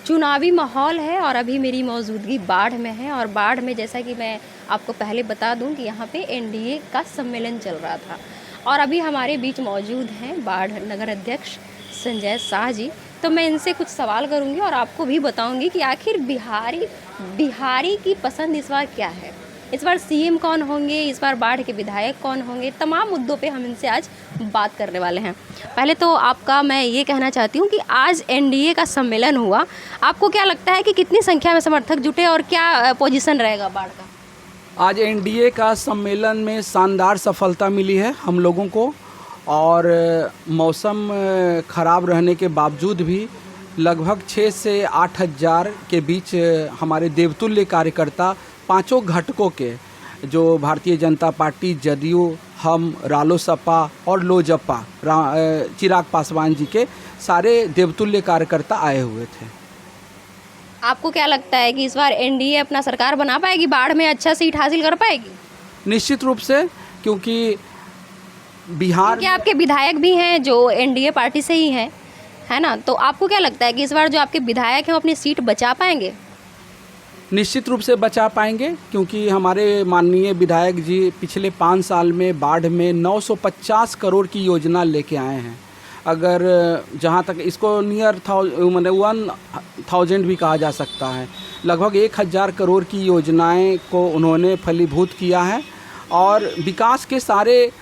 चुनावी माहौल है और अभी मेरी मौजूदगी बाढ़ में है। और बाढ़ में जैसा कि मैं आपको पहले बता दूं कि यहाँ पे एनडीए का सम्मेलन चल रहा था और अभी हमारे बीच मौजूद हैं बाढ़ नगर अध्यक्ष संजय शाह जी। तो मैं इनसे कुछ सवाल करूंगी और आपको भी बताऊंगी कि आखिर बिहारी की पसंद इस बार क्या है, इस बार सीएम कौन होंगे, इस बार बाढ़ के विधायक कौन होंगे। तमाम मुद्दों पे हम इनसे आज बात करने वाले हैं। पहले तो आपका मैं ये कहना चाहती हूँ कि आज एनडीए का सम्मेलन हुआ, आपको क्या लगता है कि कितनी संख्या में समर्थक जुटे और क्या पोजीशन रहेगा बाढ़ का? आज एनडीए का सम्मेलन में शानदार सफलता मिली है हम लोगों को और मौसम ख़राब रहने के बावजूद भी लगभग 6 से 8 हज़ार के बीच हमारे देवतुल्य कार्यकर्ता पांचों घटकों के, जो भारतीय जनता पार्टी, जदयू, हम, रालोसपा और लोजपा, चिराग पासवान जी के सारे देवतुल्य कार्यकर्ता आए हुए थे। आपको क्या लगता है कि इस बार एनडीए अपना सरकार बना पाएगी, बाढ़ में अच्छा सीट हासिल कर पाएगी? निश्चित रूप से, क्योंकि बिहार आपके विधायक भी हैं जो एनडीए पार्टी से ही हैं, है ना? तो आपको क्या लगता है कि इस बार जो आपके विधायक हैं वो अपनी सीट बचा पाएंगे? निश्चित रूप से बचा पाएंगे, क्योंकि हमारे माननीय विधायक जी पिछले 5 साल में बाढ़ में 950 करोड़ की योजना लेके आए हैं। अगर जहाँ तक इसको नियर 1000 भी कहा जा सकता है, लगभग 1000 करोड़ की योजनाएं को उन्होंने फलीभूत किया है और विकास के सारे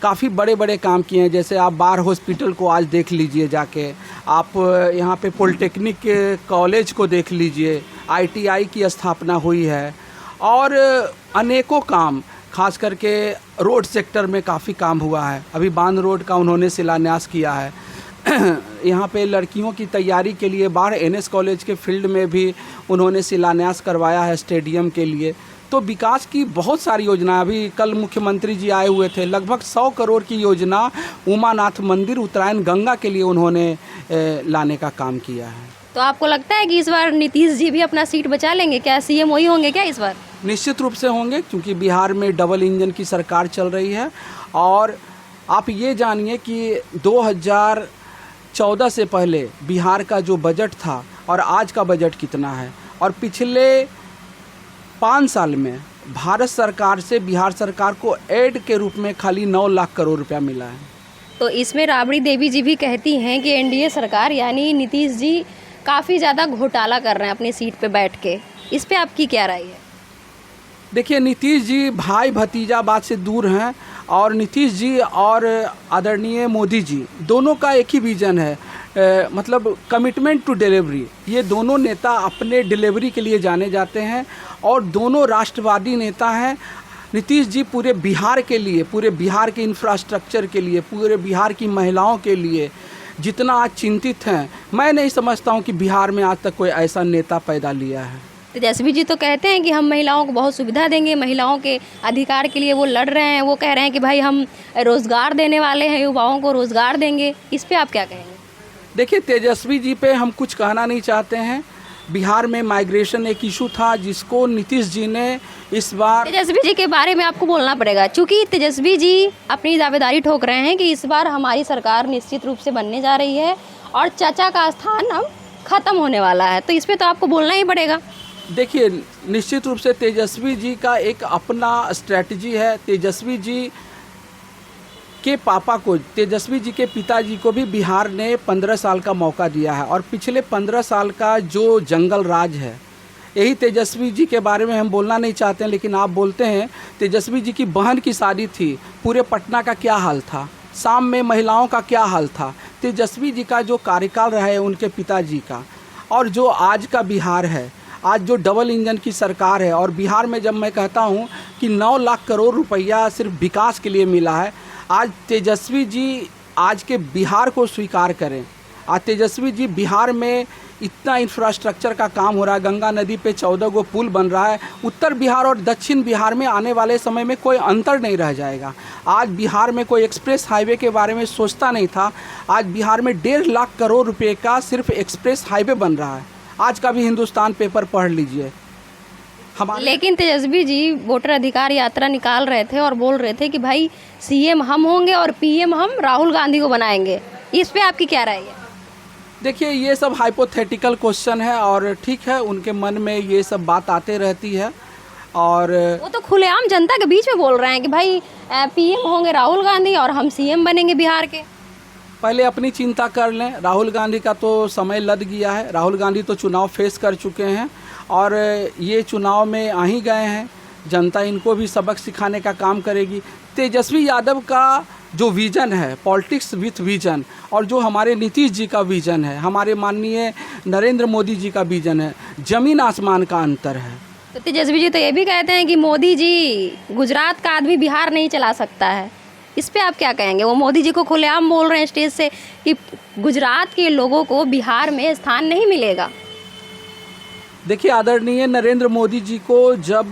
काफ़ी बड़े बड़े काम किए हैं। जैसे आप बाढ़ हॉस्पिटल को आज देख लीजिए जाके, आप यहाँ पे पॉलिटेक्निक कॉलेज को देख लीजिए, आईटीआई की स्थापना हुई है और अनेकों काम, खास करके रोड सेक्टर में काफ़ी काम हुआ है। अभी बांध रोड का उन्होंने शिलान्यास किया है। यहाँ पे लड़कियों की तैयारी के लिए बाढ़ एनएस कॉलेज के फील्ड में भी उन्होंने शिलान्यास करवाया है स्टेडियम के लिए। तो विकास की बहुत सारी योजना, अभी कल मुख्यमंत्री जी आए हुए थे, लगभग 100 करोड़ की योजना उमानाथ मंदिर उत्तरायण गंगा के लिए उन्होंने लाने का काम किया है। तो आपको लगता है कि इस बार नीतीश जी भी अपना सीट बचा लेंगे? क्या सीएम वही होंगे क्या इस बार? निश्चित रूप से होंगे, क्योंकि बिहार में डबल इंजन की सरकार चल रही है। और आप ये जानिए कि 2014 से पहले बिहार का जो बजट था और आज का बजट कितना है, और पिछले 5 साल में भारत सरकार से बिहार सरकार को एड के रूप में खाली 9 लाख करोड़ रुपया मिला है। तो इसमें राबड़ी देवी जी भी कहती हैं कि एनडीए सरकार यानी नीतीश जी काफ़ी ज़्यादा घोटाला कर रहे हैं अपनी सीट पे बैठ के। इस पे आपकी क्या राय है? देखिए, नीतीश जी भाई भतीजा बात से दूर हैं और नीतीश जी और आदरणीय मोदी जी दोनों का एक ही विज़न है, मतलब कमिटमेंट टू डिलीवरी। ये दोनों नेता अपने डिलीवरी के लिए जाने जाते हैं और दोनों राष्ट्रवादी नेता हैं। नीतीश जी पूरे बिहार के लिए, पूरे बिहार के इंफ्रास्ट्रक्चर के लिए, पूरे बिहार की महिलाओं के लिए जितना आज चिंतित हैं, मैं नहीं समझता हूँ कि बिहार में आज तक कोई ऐसा नेता पैदा लिया है। तेजस्वी जी तो कहते हैं कि हम महिलाओं को बहुत सुविधा देंगे, महिलाओं के अधिकार के लिए वो लड़ रहे हैं। वो कह रहे हैं कि भाई हम रोज़गार देने वाले हैं, युवाओं को रोज़गार देंगे। इस पे आप क्या कहेंगे? देखिए, तेजस्वी जी पे हम कुछ कहना नहीं चाहते हैं। बिहार में माइग्रेशन एक इशू था जिसको नीतीश जी ने इस बार, तेजस्वी जी के बारे में आपको बोलना पड़ेगा, क्योंकि तेजस्वी जी अपनी दावेदारी ठोक रहे हैं कि इस बार हमारी सरकार निश्चित रूप से बनने जा रही है और चाचा का स्थान अब खत्म होने वाला है। तो इस पर तो आपको बोलना ही पड़ेगा। देखिए, निश्चित रूप से तेजस्वी जी का एक अपना स्ट्रैटेजी है। तेजस्वी जी के पापा को, तेजस्वी जी के पिताजी को भी बिहार ने 15 साल का मौका दिया है और पिछले 15 साल का जो जंगल राज है, यही तेजस्वी जी के बारे में हम बोलना नहीं चाहते हैं, लेकिन आप बोलते हैं। तेजस्वी जी की बहन की शादी थी, पूरे पटना का क्या हाल था, शाम में महिलाओं का क्या हाल था। तेजस्वी जी का जो कार्यकाल रहा है उनके पिताजी का, और जो आज का बिहार है, आज जो डबल इंजन की सरकार है, और बिहार में जब मैं कहता हूँ कि 9 लाख करोड़ रुपया सिर्फ विकास के लिए मिला है, आज तेजस्वी जी आज के बिहार को स्वीकार करें। आज तेजस्वी जी बिहार में इतना इंफ्रास्ट्रक्चर का काम हो रहा है, गंगा नदी पे 14 गो पुल बन रहा है। उत्तर बिहार और दक्षिण बिहार में आने वाले समय में कोई अंतर नहीं रह जाएगा। आज बिहार में कोई एक्सप्रेस हाईवे के बारे में सोचता नहीं था, आज बिहार में 1.5 लाख करोड़ रुपए का सिर्फ एक्सप्रेस हाईवे बन रहा है। आज का भी हिंदुस्तान पेपर पढ़ लीजिए। लेकिन तेजस्वी जी वोटर अधिकार यात्रा निकाल रहे थे और बोल रहे थे कि भाई सीएम हम होंगे और पीएम हम राहुल गांधी को बनाएंगे। इस पे आपकी क्या राय है? देखिए ये सब हाइपोथेटिकल क्वेश्चन है और ठीक है, उनके मन में ये सब बात आते रहती है। और वो तो खुलेआम जनता के बीच में बोल रहे हैं कि भाई पीएम होंगे राहुल गांधी और हम सीएम बनेंगे बिहार के। पहले अपनी चिंता कर लें। राहुल गांधी का तो समय लद गया है। राहुल गांधी तो चुनाव फेस कर चुके हैं और ये चुनाव में आ ही गए हैं। जनता इनको भी सबक सिखाने का काम करेगी। तेजस्वी यादव का जो विज़न है, पॉलिटिक्स विथ विज़न, और जो हमारे नीतीश जी का विज़न है, हमारे माननीय नरेंद्र मोदी जी का विज़न है, ज़मीन आसमान का अंतर है। तो तेजस्वी जी तो ये भी कहते हैं कि मोदी जी, गुजरात का आदमी बिहार नहीं चला सकता है। इस पे आप क्या कहेंगे? वो मोदी जी को खुलेआम बोल रहे हैं स्टेज से कि गुजरात के लोगों को बिहार में स्थान नहीं मिलेगा। देखिए, आदरणीय नरेंद्र मोदी जी को जब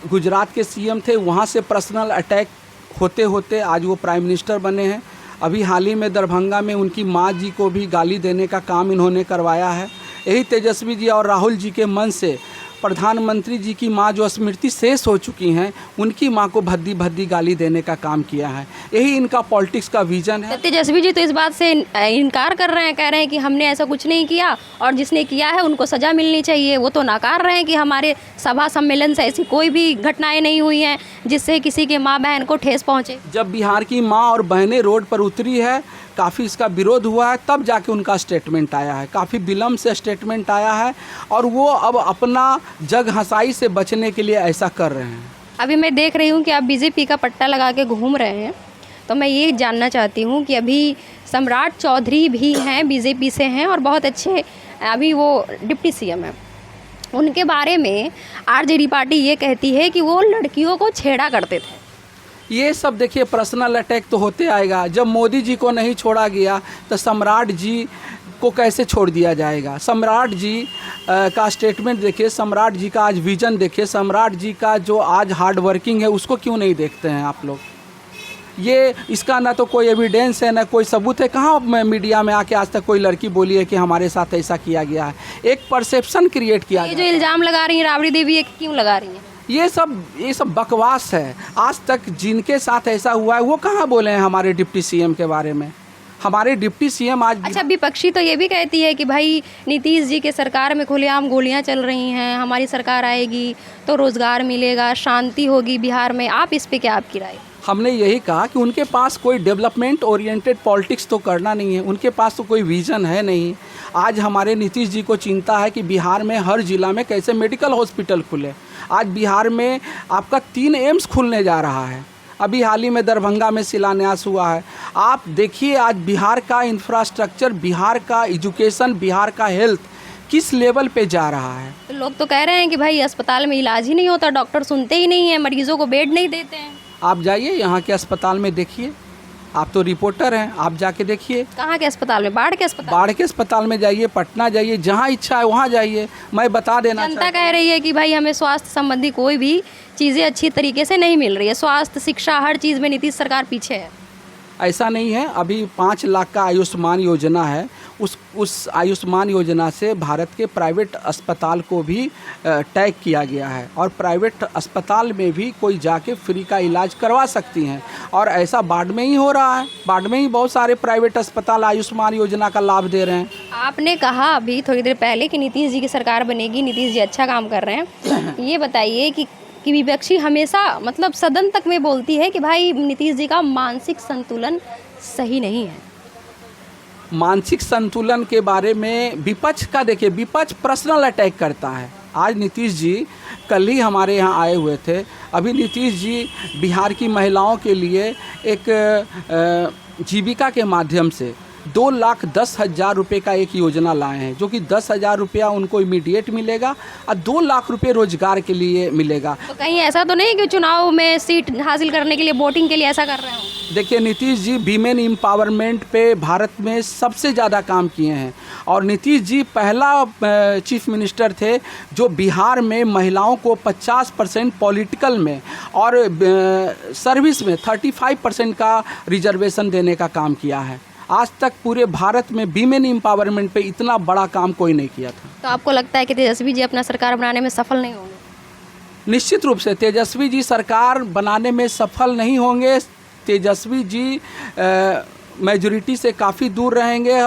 गुजरात के सीएम थे वहाँ से पर्सनल अटैक होते होते आज वो प्राइम मिनिस्टर बने हैं। अभी हाल ही में दरभंगा में उनकी माँ जी को भी गाली देने का काम इन्होंने करवाया है। यही तेजस्वी जी और राहुल जी के मन से प्रधानमंत्री जी की माँ जो स्मृति शेष हो चुकी हैं, उनकी माँ को भद्दी भद्दी गाली देने का काम किया है। यही इनका पॉलिटिक्स का विजन है। तेजस्वी जी तो इस बात से इनकार कर रहे हैं, कह रहे हैं कि हमने ऐसा कुछ नहीं किया और जिसने किया है उनको सज़ा मिलनी चाहिए। वो तो नकार रहे हैं कि हमारे सभा सम्मेलन से ऐसी कोई भी घटनाएं नहीं हुई हैं जिससे किसी के माँ बहन को ठेस पहुँचे। जब बिहार की माँ और बहनें रोड पर उतरी है, काफ़ी इसका विरोध हुआ है, तब जाके उनका स्टेटमेंट आया है। काफ़ी विलम्ब से स्टेटमेंट आया है और वो अब अपना जग हंसाई से बचने के लिए ऐसा कर रहे हैं। अभी मैं देख रही हूँ कि आप बीजेपी का पट्टा लगा के घूम रहे हैं, तो मैं ये जानना चाहती हूँ कि अभी सम्राट चौधरी भी हैं, बीजेपी से हैं और बहुत अच्छे, अभी वो डिप्टी सीएम हैं। उनके बारे में आरजेडी पार्टी ये कहती है कि वो लड़कियों को छेड़ा करते थे। ये सब देखिए पर्सनल अटैक तो होते आएगा। जब मोदी जी को नहीं छोड़ा गया तो सम्राट जी को कैसे छोड़ दिया जाएगा? सम्राट जी का स्टेटमेंट देखिए, सम्राट जी का आज विजन देखिए, सम्राट जी का जो आज हार्ड वर्किंग है उसको क्यों नहीं देखते हैं आप लोग? ये इसका ना तो कोई एविडेंस है ना कोई सबूत है। कहाँ मीडिया में आके आज तक कोई लड़की बोली है कि हमारे साथ ऐसा किया गया है? एक परसेप्शन क्रिएट किया ये जो इल्ज़ाम लगा रही हैं राबड़ी देवी, ये क्यों लगा रही हैं? ये सब बकवास है। आज तक जिनके साथ ऐसा हुआ है वो कहाँ बोले हैं हमारे डिप्टी सीएम के बारे में? हमारे डिप्टी सीएम आज अच्छा, विपक्षी तो ये भी कहती है कि भाई नीतीश जी के सरकार में खुलेआम गोलियां चल रही हैं, हमारी सरकार आएगी तो रोज़गार मिलेगा, शांति होगी बिहार में। आप इस पे क्या, आपकी राय? हमने यही कहा कि उनके पास कोई डेवलपमेंट ओरिएंटेड पॉलिटिक्स तो करना नहीं है, उनके पास तो कोई विज़न है नहीं। आज हमारे नीतीश जी को चिंता है कि बिहार में हर जिला में कैसे मेडिकल हॉस्पिटल खुले। आज बिहार में आपका 3 एम्स खुलने जा रहा है। अभी हाल ही में दरभंगा में शिलान्यास हुआ है। आप देखिए आज बिहार का इंफ्रास्ट्रक्चर, बिहार का एजुकेशन, बिहार का हेल्थ किस लेवल पे जा रहा है। तो लोग तो कह रहे हैं कि भाई अस्पताल में इलाज ही नहीं होता, डॉक्टर सुनते ही नहीं हैं, मरीजों को बेड नहीं देते हैं। आप जाइए यहाँ के अस्पताल में देखिए, आप तो रिपोर्टर हैं, आप जाके देखिए। कहाँ के अस्पताल में? बाढ़ के अस्पताल? बाढ़ के अस्पताल में जाइए, पटना जाइए, जहाँ इच्छा है वहाँ जाइए। मैं बता देना जनता कह रही है कि भाई हमें स्वास्थ्य संबंधी कोई भी चीज़ें अच्छी तरीके से नहीं मिल रही है, स्वास्थ्य, शिक्षा, हर चीज़ में नीतीश सरकार पीछे है। ऐसा नहीं है। अभी 5 लाख का आयुष्मान योजना है, उस आयुष्मान योजना से भारत के प्राइवेट अस्पताल को भी टैग किया गया है और प्राइवेट अस्पताल में भी कोई जाके फ्री का इलाज करवा सकती हैं। और ऐसा बाढ़ में ही हो रहा है। बाढ़ में ही बहुत सारे प्राइवेट अस्पताल आयुष्मान योजना का लाभ दे रहे हैं। आपने कहा अभी थोड़ी देर पहले कि नीतीश जी की सरकार बनेगी, नीतीश जी अच्छा काम कर रहे हैं। ये बताइए कि विपक्षी हमेशा मतलब सदन तक में बोलती है कि भाई नीतीश जी का मानसिक संतुलन सही नहीं है। मानसिक संतुलन के बारे में विपक्ष का देखिए, विपक्ष पर्सनल अटैक करता है। आज नीतीश जी कल ही हमारे यहाँ आए हुए थे। अभी नीतीश जी बिहार की महिलाओं के लिए एक जीविका के माध्यम से 2,10,000 रुपये का एक योजना लाए हैं, जो कि 10,000 रुपया उनको इमीडिएट मिलेगा और 2 लाख रुपये रोजगार के लिए मिलेगा। तो कहीं ऐसा तो नहीं कि चुनाव में सीट हासिल करने के लिए, वोटिंग के लिए ऐसा कर रहे हो? देखिए, नीतीश जी वीमेन एम्पावरमेंट पे भारत में सबसे ज़्यादा काम किए हैं और नीतीश जी पहला चीफ मिनिस्टर थे जो बिहार में महिलाओं को 50% पॉलिटिकल में और सर्विस में 35% का रिजर्वेशन देने का काम किया है। आज तक पूरे भारत में वीमेन एम्पावरमेंट पे इतना बड़ा काम कोई नहीं किया था। तो आपको लगता है कि तेजस्वी जी अपना सरकार बनाने में सफल नहीं होंगे? निश्चित रूप से तेजस्वी जी सरकार बनाने में सफल नहीं होंगे। तेजस्वी जी मेजॉरिटी से काफ़ी दूर रहेंगे।